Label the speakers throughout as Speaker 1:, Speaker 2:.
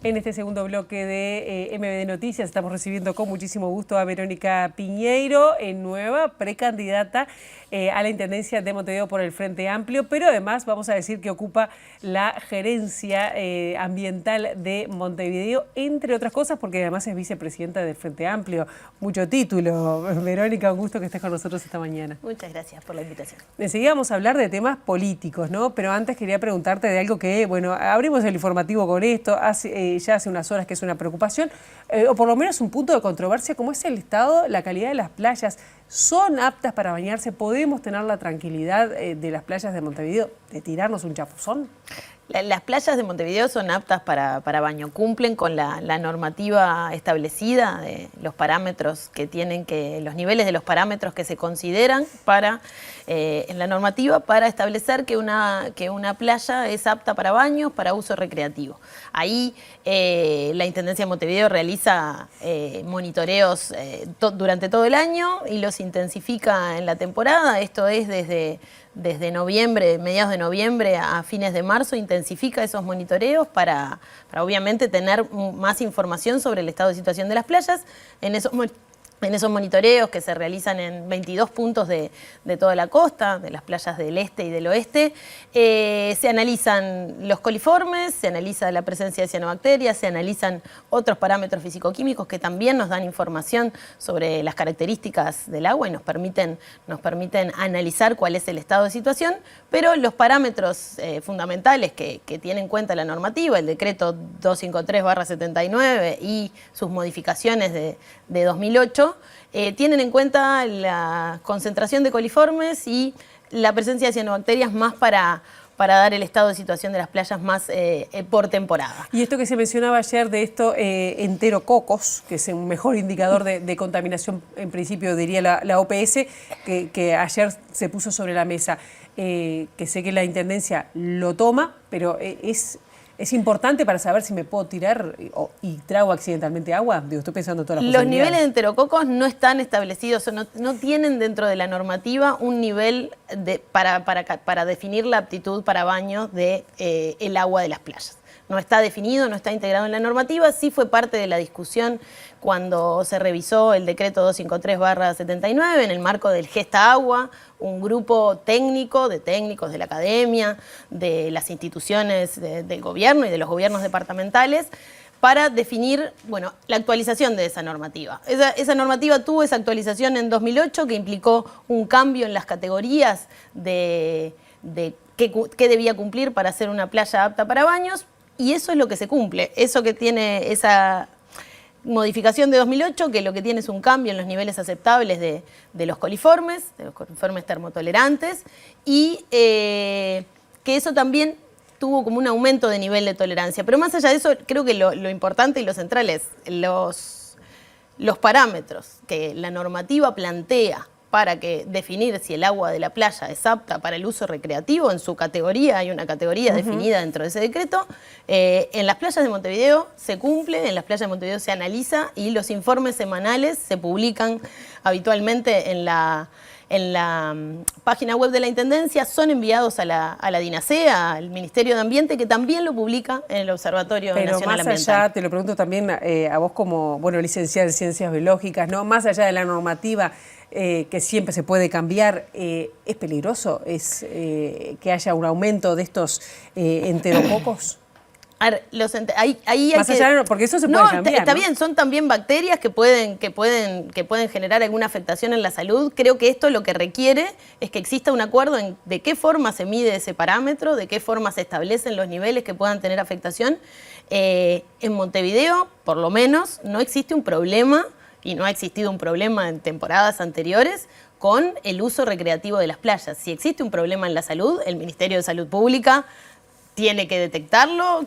Speaker 1: En este segundo bloque de MBD Noticias estamos recibiendo con muchísimo gusto a Verónica Piñeiro, nueva precandidata a la Intendencia de Montevideo por el Frente Amplio, pero además vamos a decir que ocupa la gerencia ambiental de Montevideo, entre otras cosas, porque además es vicepresidenta del Frente Amplio. Mucho título. Verónica, un gusto que estés con nosotros esta mañana.
Speaker 2: Muchas gracias por la invitación.
Speaker 1: Enseguida vamos a hablar de temas políticos, ¿no? Pero antes quería preguntarte de algo que, bueno, abrimos el informativo con esto, ya hace unas horas que es una preocupación, o por lo menos un punto de controversia, como es el estado, la calidad de las playas. ¿Son aptas para bañarse? ¿Podemos tener la tranquilidad de las playas de Montevideo de tirarnos un chapuzón?
Speaker 2: Las playas de Montevideo son aptas para baño, cumplen con la normativa establecida de los parámetros que tienen los niveles de los parámetros que se consideran en la normativa para establecer que una playa es apta para baños, para uso recreativo. Ahí la Intendencia de Montevideo realiza monitoreos durante todo el año y los intensifica en la temporada. Esto es desde noviembre, mediados de noviembre a fines de marzo, intensifica esos monitoreos para obviamente tener más información sobre el estado de situación de las playas. En esos monitoreos que se realizan en 22 puntos de toda la costa, de las playas del este y del oeste, se analizan los coliformes, se analiza la presencia de cianobacterias, se analizan otros parámetros fisicoquímicos que también nos dan información sobre las características del agua y nos permiten analizar cuál es el estado de situación, pero los parámetros fundamentales que tiene en cuenta la normativa, el decreto 253/79 y sus modificaciones de 2008, tienen en cuenta la concentración de coliformes y la presencia de cianobacterias más para dar el estado de situación de las playas más por temporada.
Speaker 1: Y esto que se mencionaba ayer de esto, enterococos, que es un mejor indicador de contaminación, en principio diría la OPS, que ayer se puso sobre la mesa, que sé que la Intendencia lo toma, pero ¿es importante para saber si me puedo tirar y trago accidentalmente agua? Digo, estoy pensando en todas las posibilidades.
Speaker 2: Los niveles de enterococos no están establecidos, no tienen dentro de la normativa un nivel para definir la aptitud para baño del agua de las playas. No está definido, no está integrado en la normativa, sí fue parte de la discusión cuando se revisó el decreto 253/79 en el marco del Gesta Agua, un grupo técnico, de técnicos de la academia, de las instituciones del gobierno y de los gobiernos departamentales, para definir, bueno, la actualización de esa normativa. Esa normativa tuvo esa actualización en 2008 que implicó un cambio en las categorías de qué debía cumplir para ser una playa apta para baños, y eso es lo que se cumple. Eso que tiene esa modificación de 2008, que lo que tiene es un cambio en los niveles aceptables de los coliformes termotolerantes, y que eso también tuvo como un aumento de nivel de tolerancia. Pero más allá de eso, creo que lo importante y lo central es los parámetros que la normativa plantea para definir si el agua de la playa es apta para el uso recreativo. En su categoría, hay una categoría definida dentro de ese decreto. En las playas de Montevideo se cumple, en las playas de Montevideo se analiza y los informes semanales se publican habitualmente en la página web de la Intendencia, son enviados a la DINASEA, al Ministerio de Ambiente, que también lo publica en el Observatorio Nacional Ambiental.
Speaker 1: Pero más allá, te lo pregunto también a vos como licenciada en Ciencias Biológicas, ¿no? Más allá de la normativa, que siempre se puede cambiar, ¿es peligroso que haya un aumento de estos enterococos?
Speaker 2: A ver,
Speaker 1: porque eso se puede cambiar,
Speaker 2: está
Speaker 1: ¿no?
Speaker 2: bien, son también bacterias que pueden generar alguna afectación en la salud. Creo que esto lo que requiere es que exista un acuerdo en de qué forma se mide ese parámetro, de qué forma se establecen los niveles que puedan tener afectación. En Montevideo, por lo menos, no existe un problema, y no ha existido un problema en temporadas anteriores, con el uso recreativo de las playas. Si existe un problema en la salud, el Ministerio de Salud Pública tiene que detectarlo,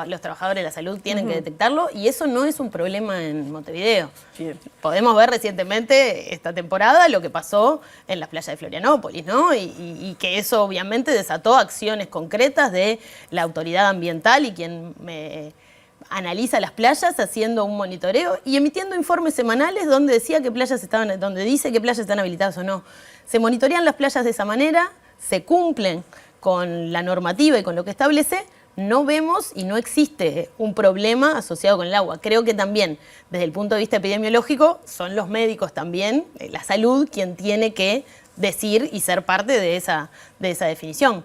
Speaker 2: los trabajadores de la salud tienen que detectarlo, y eso no es un problema en Montevideo.
Speaker 1: Bien.
Speaker 2: Podemos ver recientemente esta temporada lo que pasó en las playas de Florianópolis, ¿no? Y que eso obviamente desató acciones concretas de la autoridad ambiental y quien analiza las playas haciendo un monitoreo y emitiendo informes semanales donde dice qué playas están habilitadas o no. Se monitorean las playas de esa manera, se cumplen con la normativa y con lo que establece, no vemos y no existe un problema asociado con el agua. Creo que también, desde el punto de vista epidemiológico, son los médicos también, la salud, quien tiene que decir y ser parte de esa definición.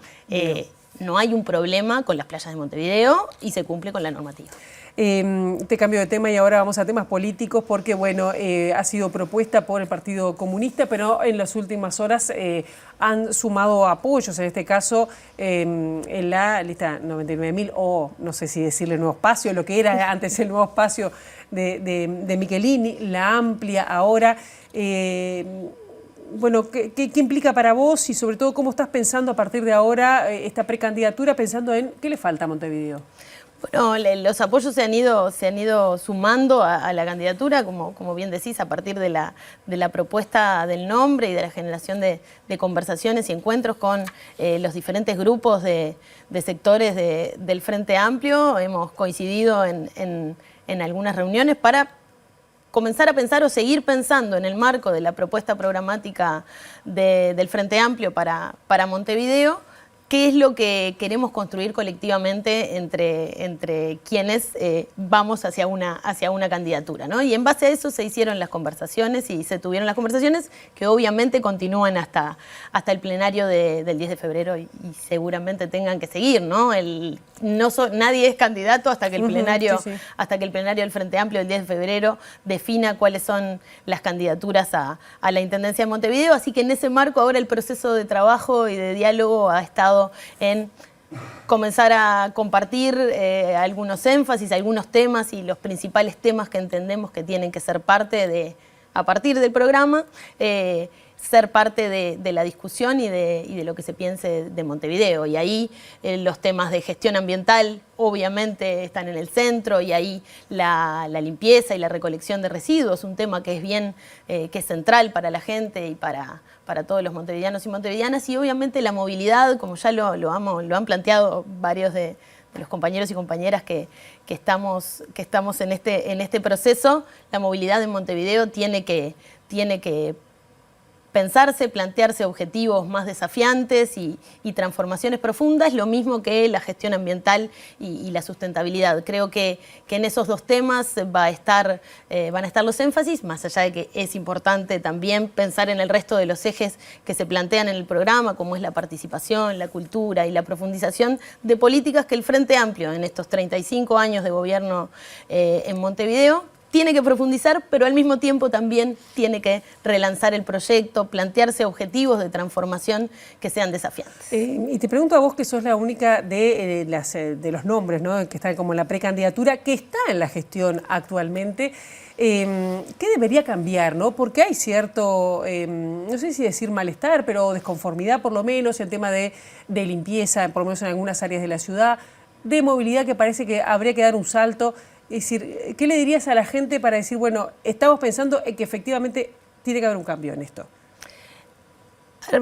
Speaker 2: No hay un problema con las playas de Montevideo y se cumple con la normativa.
Speaker 1: Te cambio de tema y ahora vamos a temas políticos porque, bueno, ha sido propuesta por el Partido Comunista, pero en las últimas horas han sumado apoyos, en este caso en la lista 99.000 o no sé si decirle Nuevo Espacio, lo que era antes el Nuevo Espacio de Michelini, la amplia ahora. Bueno, ¿qué implica para vos y sobre todo cómo estás pensando a partir de ahora esta precandidatura, pensando en qué le falta a Montevideo?
Speaker 2: Bueno, los apoyos se han ido sumando a la candidatura, como bien decís, a partir de la propuesta del nombre y de la generación de conversaciones y encuentros con los diferentes grupos de sectores del Frente Amplio. Hemos coincidido en algunas reuniones para comenzar a pensar o seguir pensando en el marco de la propuesta programática del Frente Amplio para Montevideo, qué es lo que queremos construir colectivamente entre quienes vamos hacia una candidatura, ¿no? Y en base a eso se hicieron las conversaciones y se tuvieron las conversaciones que obviamente continúan hasta el plenario del 10 de febrero y seguramente tengan que seguir, ¿no? Nadie es candidato hasta que el plenario, hasta que el plenario del Frente Amplio del 10 de febrero defina cuáles son las candidaturas a la Intendencia de Montevideo, así que en ese marco ahora el proceso de trabajo y de diálogo ha estado en comenzar a compartir algunos énfasis, algunos temas y los principales temas que entendemos que tienen que ser parte a partir del programa, ser parte de la discusión y de lo que se piense de Montevideo. Y ahí los temas de gestión ambiental obviamente están en el centro, y ahí la limpieza y la recolección de residuos, un tema que es central para la gente y para todos los montevideanos y montevideanas, y obviamente la movilidad, como ya lo han planteado varios de los compañeros y compañeras que estamos en este proceso. La movilidad en Montevideo tiene que pensarse, plantearse objetivos más desafiantes y transformaciones profundas, lo mismo que la gestión ambiental y la sustentabilidad. Creo que en esos dos temas van a estar los énfasis, más allá de que es importante también pensar en el resto de los ejes que se plantean en el programa, como es la participación, la cultura y la profundización de políticas que el Frente Amplio en estos 35 años de gobierno en Montevideo tiene que profundizar, pero al mismo tiempo también tiene que relanzar el proyecto, plantearse objetivos de transformación que sean desafiantes.
Speaker 1: Y te pregunto a vos, que sos la única de los nombres, ¿no?, que están como en la precandidatura, que está en la gestión actualmente, ¿qué debería cambiar, ¿no? Porque hay cierto, no sé si decir malestar, pero desconformidad por lo menos, en tema de limpieza, por lo menos en algunas áreas de la ciudad, de movilidad, que parece que habría que dar un salto. Es decir, ¿qué le dirías a la gente para decir, bueno, estamos pensando en que efectivamente tiene que haber un cambio en esto?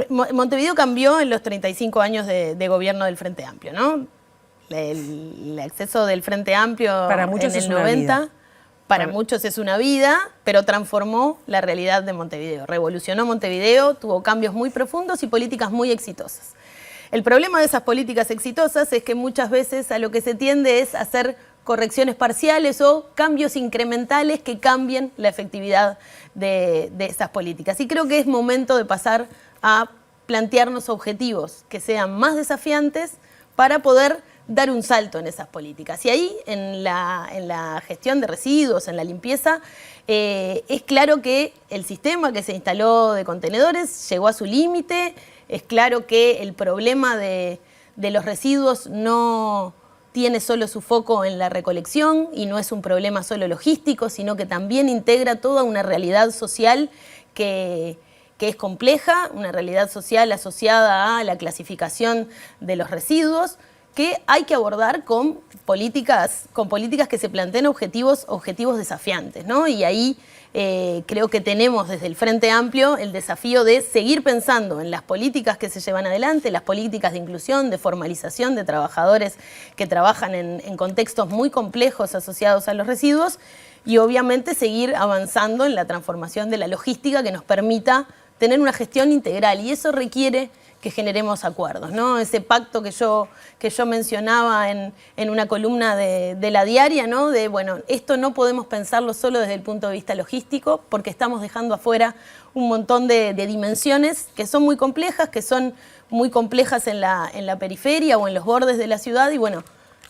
Speaker 2: Montevideo cambió en los 35 años de gobierno del Frente Amplio, ¿no? El acceso del Frente Amplio
Speaker 1: para muchos
Speaker 2: en el 90, para muchos es una vida, pero transformó la realidad de Montevideo. Revolucionó Montevideo, tuvo cambios muy profundos y políticas muy exitosas. El problema de esas políticas exitosas es que muchas veces a lo que se tiende es hacer correcciones parciales o cambios incrementales que cambien la efectividad de esas políticas. Y creo que es momento de pasar a plantearnos objetivos que sean más desafiantes para poder dar un salto en esas políticas. Y ahí, en la gestión de residuos, en la limpieza, es claro que el sistema que se instaló de contenedores llegó a su límite. Es claro que el problema de los residuos no tiene solo su foco en la recolección y no es un problema solo logístico, sino que también integra toda una realidad social que es compleja, una realidad social asociada a la clasificación de los residuos, que hay que abordar con políticas que se planteen objetivos desafiantes, ¿no? Y ahí creo que tenemos desde el Frente Amplio el desafío de seguir pensando en las políticas que se llevan adelante, las políticas de inclusión, de formalización de trabajadores que trabajan en contextos muy complejos asociados a los residuos, y obviamente seguir avanzando en la transformación de la logística que nos permita tener una gestión integral, y eso requiere generemos acuerdos, ¿no? Ese pacto que yo mencionaba en una columna de La Diaria, ¿no? De, bueno, esto no podemos pensarlo solo desde el punto de vista logístico, porque estamos dejando afuera un montón de dimensiones que son muy complejas, en la periferia o en los bordes de la ciudad, y bueno,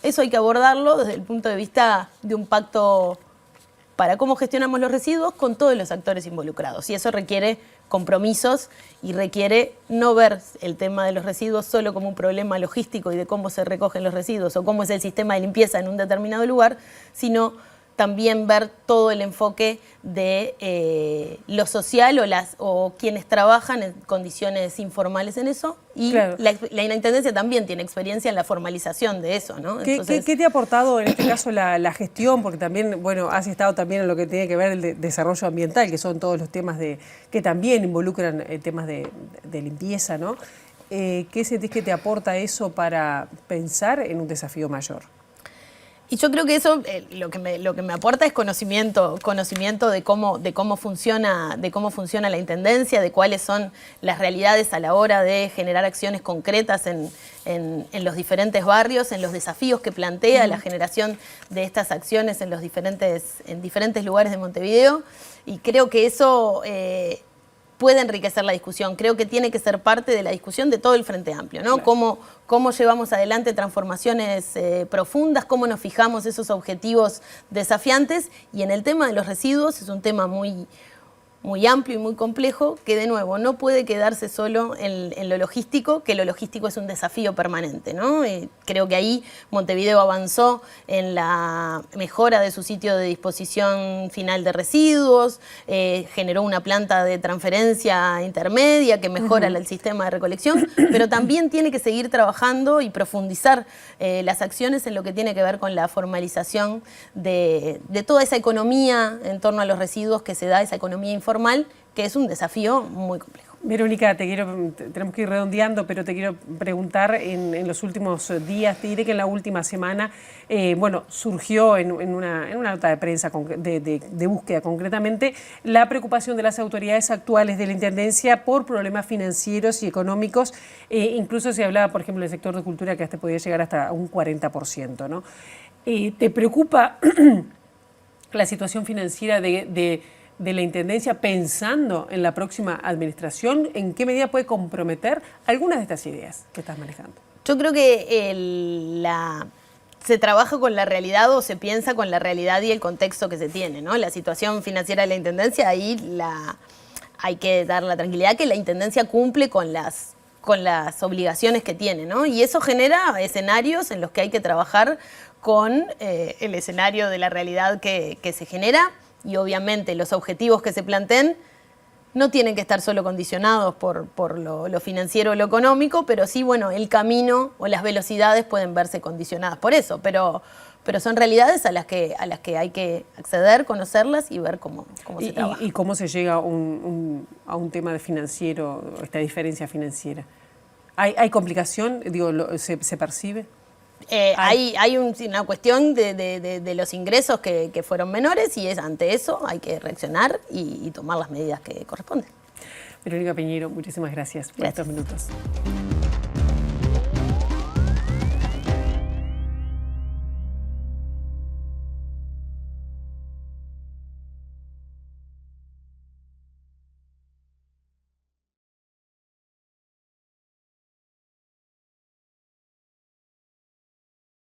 Speaker 2: eso hay que abordarlo desde el punto de vista de un pacto para cómo gestionamos los residuos con todos los actores involucrados. Y eso requiere compromisos y requiere no ver el tema de los residuos solo como un problema logístico y de cómo se recogen los residuos o cómo es el sistema de limpieza en un determinado lugar, sino también ver todo el enfoque de lo social o quienes trabajan en condiciones informales en eso. Y claro, la Intendencia también tiene experiencia en la formalización de eso, ¿no?
Speaker 1: Entonces, ¿Qué te ha aportado en este caso la gestión? Porque también, bueno, has estado también en lo que tiene que ver el desarrollo ambiental, que son todos los temas que también involucran temas de limpieza, ¿no? ¿Qué sentís que te aporta eso para pensar en un desafío mayor?
Speaker 2: Y yo creo que eso lo que me aporta es conocimiento de cómo funciona la Intendencia, de cuáles son las realidades a la hora de generar acciones concretas en los diferentes barrios, en los desafíos que plantea la generación de estas acciones en diferentes lugares de Montevideo. Y creo que eso puede enriquecer la discusión. Creo que tiene que ser parte de la discusión de todo el Frente Amplio, ¿no? Claro. Cómo llevamos adelante transformaciones profundas, cómo nos fijamos esos objetivos desafiantes. Y en el tema de los residuos es un tema muy amplio y muy complejo, que de nuevo no puede quedarse solo en lo logístico, que lo logístico es un desafío permanente, ¿no? Creo que ahí Montevideo avanzó en la mejora de su sitio de disposición final de residuos, generó una planta de transferencia intermedia que mejora el sistema de recolección, pero también tiene que seguir trabajando y profundizar las acciones en lo que tiene que ver con la formalización de toda esa economía en torno a los residuos que se da, esa economía informal, que es un desafío muy complejo.
Speaker 1: Verónica, tenemos que ir redondeando, pero te quiero preguntar, en los últimos días, te diré que en la última semana, surgió en una nota de prensa de búsqueda concretamente, la preocupación de las autoridades actuales de la Intendencia por problemas financieros y económicos. Incluso se hablaba, por ejemplo, del sector de cultura, que hasta podía llegar hasta un 40%, ¿no? ¿Te preocupa la situación financiera de la Intendencia pensando en la próxima administración? ¿En qué medida puede comprometer algunas de estas ideas que estás manejando?
Speaker 2: Yo creo que se trabaja con la realidad o se piensa con la realidad y el contexto que se tiene, ¿no? La situación financiera de la Intendencia, ahí hay que dar la tranquilidad que la Intendencia cumple con las obligaciones que tiene, ¿no? Y eso genera escenarios en los que hay que trabajar con el escenario de la realidad que se genera. Y obviamente los objetivos que se planteen no tienen que estar solo condicionados por lo financiero o lo económico, pero sí, bueno, el camino o las velocidades pueden verse condicionadas por eso, pero son realidades a las que hay que acceder, conocerlas y ver cómo se trabaja.
Speaker 1: ¿Y cómo se llega a un tema de financiero, esta diferencia financiera? ¿Hay complicación? Digo, ¿se percibe?
Speaker 2: Hay una cuestión de los ingresos que fueron menores y ante eso hay que reaccionar y tomar las medidas que corresponden.
Speaker 1: Verónica Piñeiro, muchísimas gracias por estos minutos.